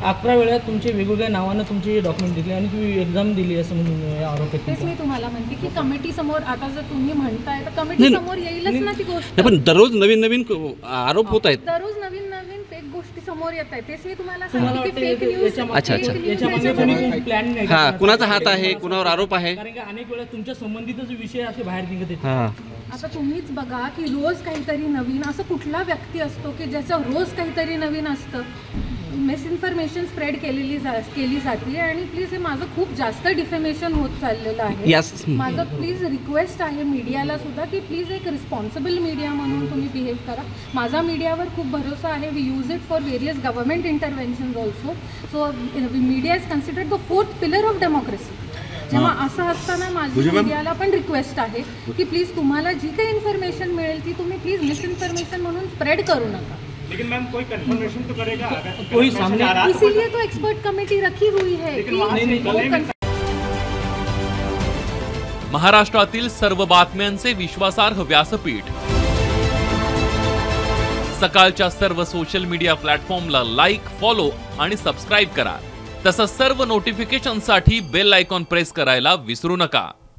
11 वेळा तुमचे वेगवेगळ्या नावानं तुमचे डॉक्युमेंट दिले आणि तुम्ही एक्झाम दिली असं म्हणून आरोप आहे. तेच मी तुम्हाला म्हणते की कमिटी समोर आता जर तुम्ही म्हणताय तर कमिटी समोर येईलच ना ती गोष्ट. पण दररोज नवीन नवीन आरोप होत आहेत. दररोज नवीन नवीन फेक गोष्टी समोर येत आहेत. तेच मी तुम्हाला तुम्हाला सांगते की वाटतं फेक न्यूज. अच्छा. याच्यामागे कोणी प्लॅन नाही. हा, कुणाचा हात आहे, कुणावर आरोप आहे? कारण की अनेक वेळा तुमच्या संबंधितच विषय असे बाहेर निघत आहेत. हा, आता तुम्हीच बघा की रोज काहीतरी नवीन असं कुठला व्यक्ती असतो की ज्याच्या रोज काहीतरी नवीन असतं. मिसइन्फॉर्मेशन स्प्रेड केली जाते आणि प्लीज हे माझं खूप जास्त डिफेमेशन होत चाललेलं आहे. माझं प्लीज रिक्वेस्ट आहे मीडियाला सुद्धा की प्लीज एक रिस्पॉन्सिबल मीडिया म्हणून तुम्ही बिहेव करा. माझा मीडियावर खूप भरोसा आहे. We use it for various government interventions also. So media is considered the 4th pillar of democracy. जेव्हा असं असताना माझी मीडियाला पण रिक्वेस्ट आहे की प्लीज तुम्हाला जी काही इन्फॉर्मेशन मिळेल ती तुम्ही प्लीज मिसइन्फॉर्मेशन म्हणून स्प्रेड करू नका. लेकिन मैम कोई कंफर्मेशन तो करेगा कोई सामने, इसीलिए तो एक्सपर्ट कमेटी रखी हुई है कि महाराष्ट्रातील सर्व बातम्यांचे विश्वासार्ह व्यासपीठ सकाळच्या सर्व सोशल मीडिया प्लॅटफॉर्मला लाईक, फॉलो आणि सबस्क्राईब करा. तसंच सर्व नोटिफिकेशनसाठी बेल आयकॉन प्रेस करायला विसरू नका.